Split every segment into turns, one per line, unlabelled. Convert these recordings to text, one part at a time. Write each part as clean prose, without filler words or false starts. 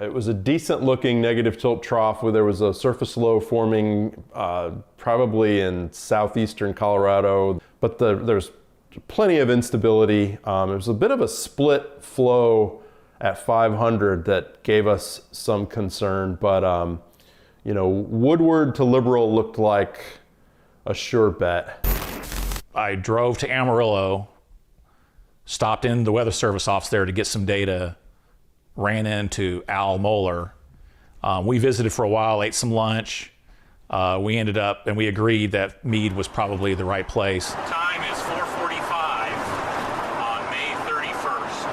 It was a decent looking negative tilt trough where there was a surface low forming probably in southeastern Colorado, but there's plenty of instability. It was a bit of a split flow at 500 that gave us some concern, but you know, Woodward to Liberal looked like a sure bet.
I drove to Amarillo, stopped in the Weather Service office there to get some data, ran into Al Moeller. We visited for a while, ate some lunch. We ended up, and we agreed that Meade was probably the right place. Time is 4:45 on May 31st,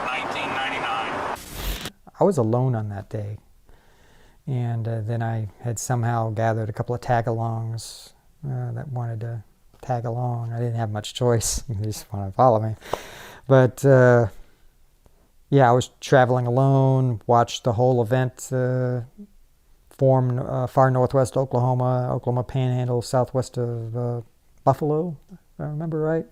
1999.
I was alone on that day. And then I had somehow gathered a couple of tag-alongs that wanted to tag along. I didn't have much choice. They just wanted to follow me. But yeah, I was traveling alone, watched the whole event form far northwest Oklahoma Panhandle, southwest of Buffalo, if I remember right,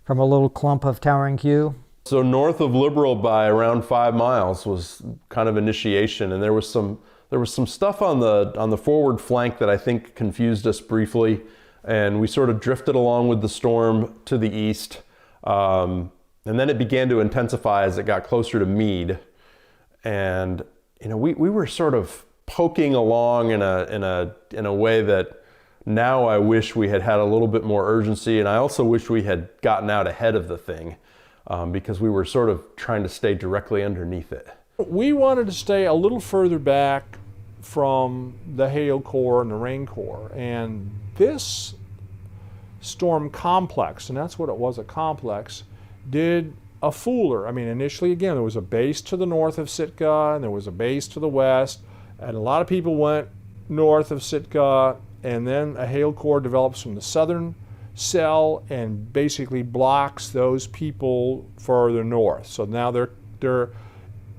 from a little clump of Towering Q.
So north of Liberal by around 5 miles was kind of initiation, and there was some stuff on the forward flank that I think confused us briefly, and we sort of drifted along with the storm to the east, and then it began to intensify as it got closer to Meade, and you know we were sort of poking along in a way that now I wish we had had a little bit more urgency, and I also wish we had gotten out ahead of the thing because we were sort of trying to stay directly underneath it.
We wanted to stay a little further back from the hail core and the rain core, and this storm complex, and that's what it was, a complex, did a fooler. I mean, initially, again, there was a base to the north of Sitka and there was a base to the west, and a lot of people went north of Sitka, and then a hail core develops from the southern cell and basically blocks those people further north. So now they're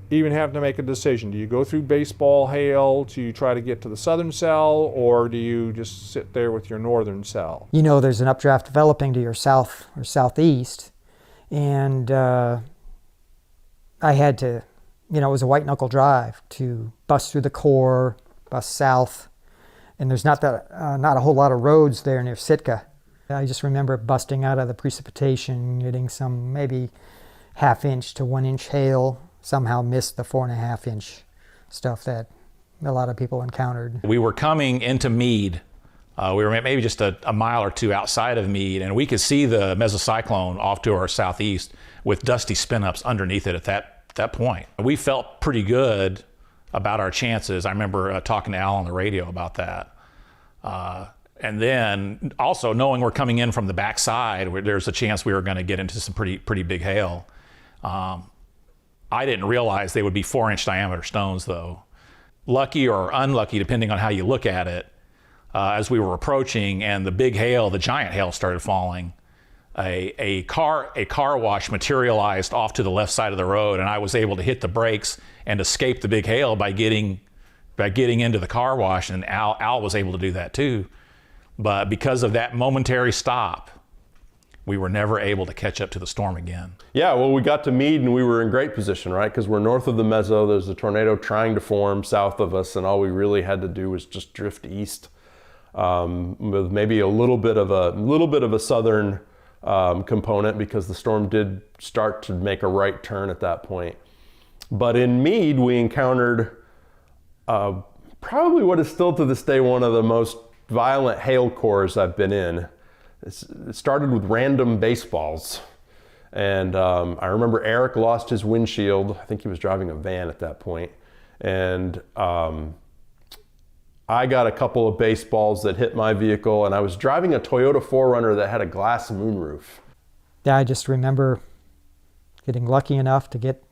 even having to make a decision. Do you go through baseball hail to try to get to the southern cell, or do you just sit there with your northern cell?
You know, there's an updraft developing to your south or southeast, and I had to, you know, it was a white knuckle drive to bust through the core, bust south, and there's not a whole lot of roads there near Sitka. I just remember busting out of the precipitation, getting some maybe 1/2 inch to 1 inch hail. Somehow missed the 4.5 inch stuff that a lot of people encountered.
We were coming into Meade. We were maybe just a mile or two outside of Meade, and we could see the mesocyclone off to our southeast with dusty spin-ups underneath it at that point. We felt pretty good about our chances. I remember talking to Al on the radio about that. And then also knowing we're coming in from the backside, where there's a chance we were going to get into some pretty big hail. I didn't realize they would be 4-inch diameter stones, though. Lucky or unlucky, depending on how you look at it, as we were approaching and the big hail, the giant hail started falling, a car wash materialized off to the left side of the road, and I was able to hit the brakes and escape the big hail by getting into the car wash, and Al was able to do that too. But because of that momentary stop, we were never able to catch up to the storm again.
Yeah, well, we got to Meade and we were in great position, right? Because we're north of the meso, there's a tornado trying to form south of us, and all we really had to do was just drift east with maybe a little bit of a southern component, because the storm did start to make a right turn at that point. But in Meade, we encountered probably what is still to this day one of the most violent hail cores I've been in. It started with random baseballs, and I remember Eric lost his windshield. I think he was driving a van at that point, and I got a couple of baseballs that hit my vehicle, and I was driving a Toyota 4Runner that had a glass moonroof.
Yeah, I just remember getting lucky enough to get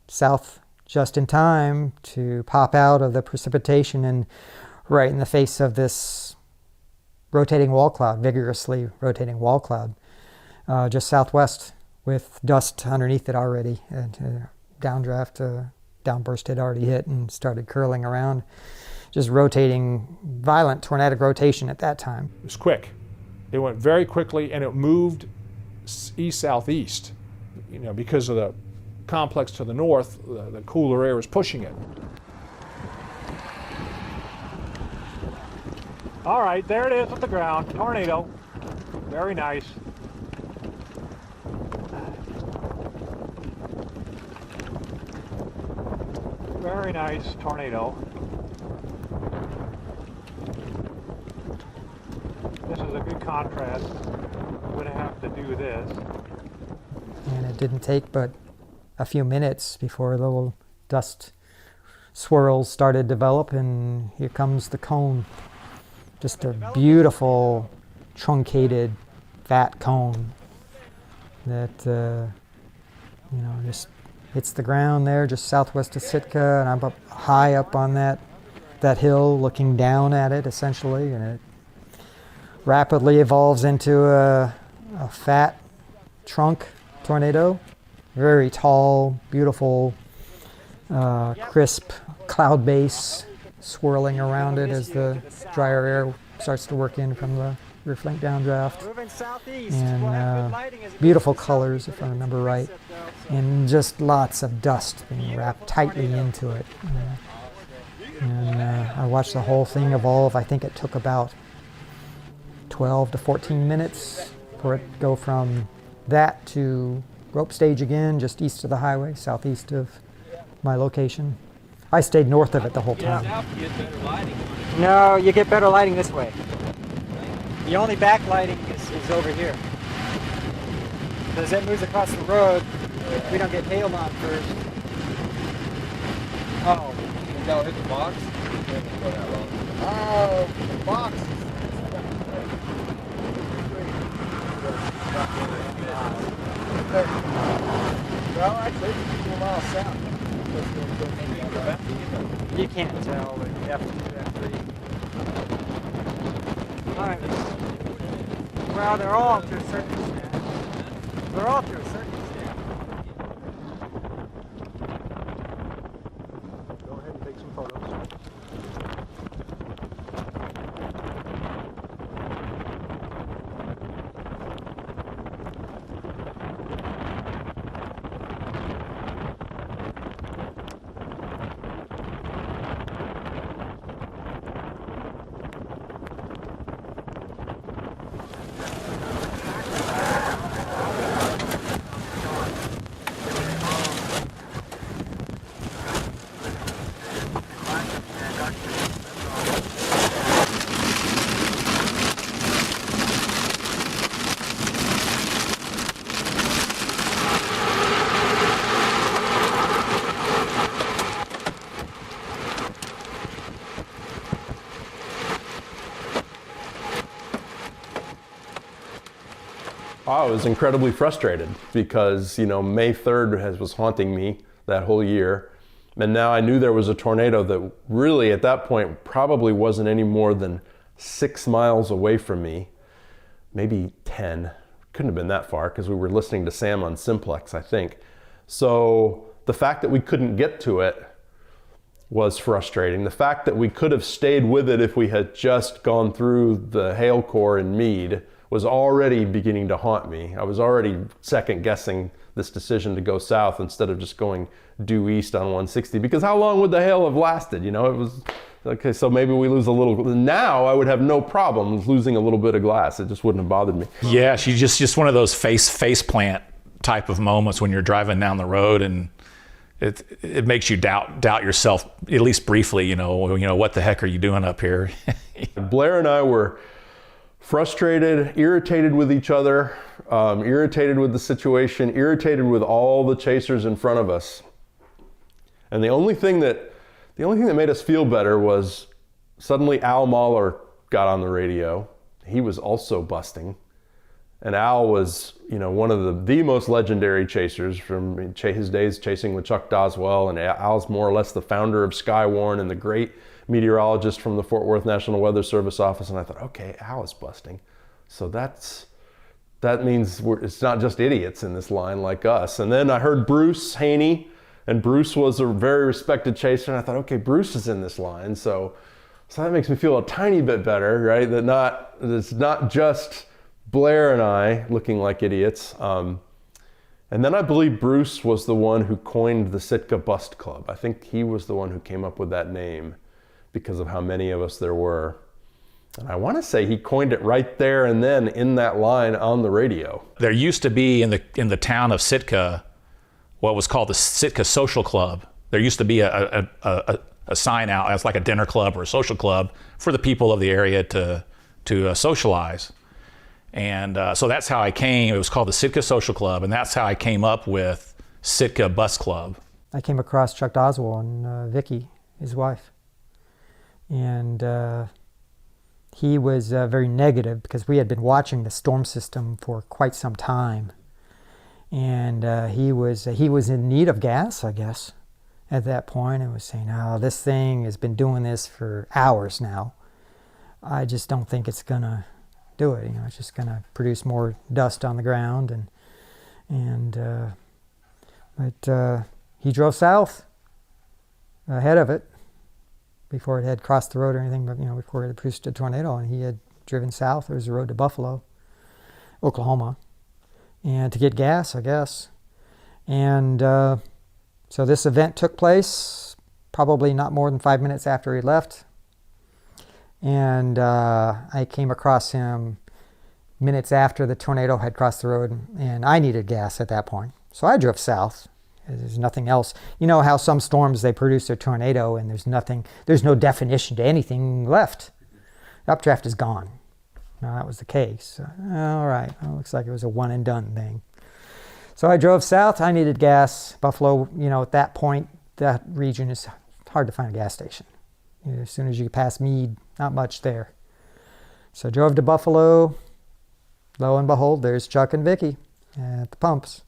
south just in time to pop out of the precipitation and right in the face of this rotating wall cloud, vigorously rotating wall cloud, just southwest, with dust underneath it already. And downdraft, downburst had already hit and started curling around, just rotating, violent tornadic rotation at that time.
It was quick. It went very quickly, and it moved east-southeast, you know, because of the complex to the north, the cooler air was pushing it.
All right, there it is on the ground. Tornado. Very nice. Very nice tornado. This is a good contrast. Would have to do this.
And it didn't take but a few minutes before the little dust swirls started to develop, and here comes the cone. Just a beautiful, truncated, fat cone that, just hits the ground there just southwest of Sitka, and I'm up high up on that hill looking down at it, essentially, and it rapidly evolves into a fat trunk tornado. Very tall, beautiful, crisp cloud base swirling around it as the drier air starts to work in from the rear flank downdraft. And beautiful colors, if I remember right, and just lots of dust being wrapped tightly into it. And I watched the whole thing evolve. I think it took about 12 to 14 minutes for it to go from that to rope stage again, just east of the highway, southeast of my location. I stayed north of it the whole time.
No, you get better lighting this way. The only backlighting is over here. As it moves across the road, we don't get hailed on first. Oh.
No, hit the box. Oh, the box. Well, actually, it's 2 miles south.
You can't tell, but you have to do that pretty. All right. Well, they're all to a certain extent. They're all to a certain extent.
Go ahead and take some photos.
I was incredibly frustrated because, May 3rd was haunting me that whole year. And now I knew there was a tornado that really at that point probably wasn't any more than 6 miles away from me, maybe 10. Couldn't have been that far because we were listening to Sam on Simplex, I think. So the fact that we couldn't get to it was frustrating. The fact that we could have stayed with it if we had just gone through the hail core in Meade was already beginning to haunt me. I was already second guessing this decision to go south instead of just going due east on 160, because how long would the hail have lasted? It was, okay, so maybe we lose a little. Now I would have no problem losing a little bit of glass. It just wouldn't have bothered me.
Yeah, she's just one of those face plant type of moments when you're driving down the road, and it makes you doubt yourself, at least briefly, what the heck are you doing up here?
Blair and I were frustrated, irritated with each other, irritated with the situation, irritated with all the chasers in front of us. And the only thing that made us feel better was suddenly Al Mahler got on the radio. He was also busting. And Al was, one of the most legendary chasers from his days chasing with Chuck Doswell. And Al's more or less the founder of Skywarn and the great meteorologist from the Fort Worth National Weather Service office. And I thought, okay, Al is busting. So that means it's not just idiots in this line like us. And then I heard Bruce Haynie, and Bruce was a very respected chaser. And I thought, okay, Bruce is in this line. So that makes me feel a tiny bit better, right? That it's not just Blair and I looking like idiots. And then I believe Bruce was the one who coined the Sitka Bust Club. I think he was the one who came up with that name because of how many of us there were. And I want to say he coined it right there and then in that line on the radio.
There used to be in the town of Sitka what was called the Sitka Social Club. There used to be a sign out as like a dinner club or a social club for the people of the area to socialize. And so that's how I came. It was called the Sitka Social Club, and that's how I came up with Sitka Bust Club.
I came across Chuck Doswell and Vicky, his wife. And he was very negative because we had been watching the storm system for quite some time. And he was in need of gas, I guess, at that point, and was saying, "Oh, this thing has been doing this for hours now. I just don't think it's gonna do it. It's just gonna produce more dust on the ground." But he drove south ahead of it before it had crossed the road or anything, but before it had produced a tornado, and he had driven south. There was a road to Buffalo, Oklahoma, and to get gas, I guess. And so this event took place probably not more than 5 minutes after he left. And I came across him minutes after the tornado had crossed the road, and I needed gas at that point. So I drove south. There's nothing else. You know how some storms, they produce a tornado and there's no definition to anything left. The updraft is gone. No, that was the case. All right, well, looks like it was a one and done thing. So I drove south. I needed gas. Buffalo, at that point, that region is hard to find a gas station. As soon as you pass Meade, not much there. So I drove to Buffalo. Lo and behold, there's Chuck and Vicky at the pumps.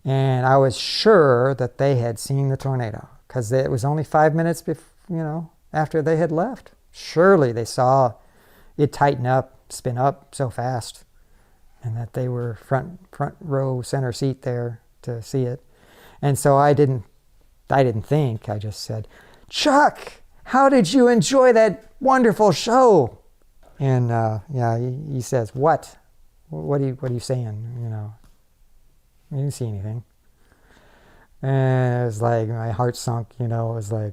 And I was sure that they had seen the tornado because it was only 5 minutes after they had left. Surely they saw it tighten up, spin up so fast, and that they were front row center seat there to see it. And so I didn't think. I just said, "Chuck, how did you enjoy that wonderful show?" And he says, "What? What are you saying? I didn't see anything." And it was like my heart sunk. It was like,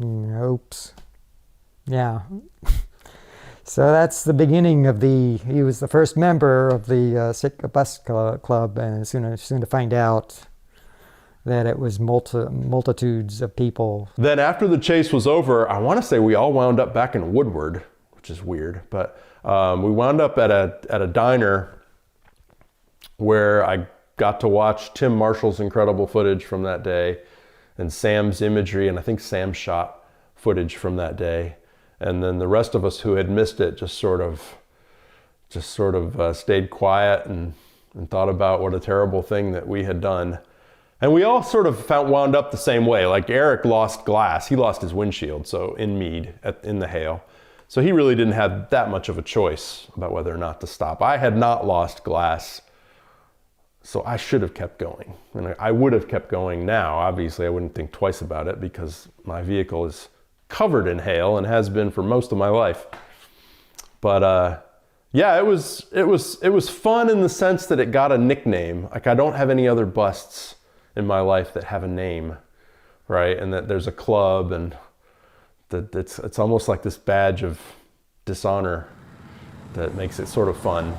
oops. Yeah. So that's the beginning of he was the first member of the Sitka Bust Club, and soon to find out that it was multitudes of people.
Then after the chase was over, I want to say we all wound up back in Woodward, which is weird, but we wound up at a diner where I got to watch Tim Marshall's incredible footage from that day and Sam's imagery, and I think Sam shot footage from that day. And then the rest of us who had missed it just sort of stayed quiet and thought about what a terrible thing that we had done. And we all sort of wound up the same way. Like Eric lost glass. He lost his windshield, so in Meade, in the hail. So he really didn't have that much of a choice about whether or not to stop. I had not lost glass, so I should have kept going. And I would have kept going now. Obviously, I wouldn't think twice about it because my vehicle is covered in hail and has been for most of my life. But yeah, it was fun in the sense that it got a nickname. Like I don't have any other busts in my life that have a name, right? And that there's a club, and that it's almost like this badge of dishonor that makes it sort of fun.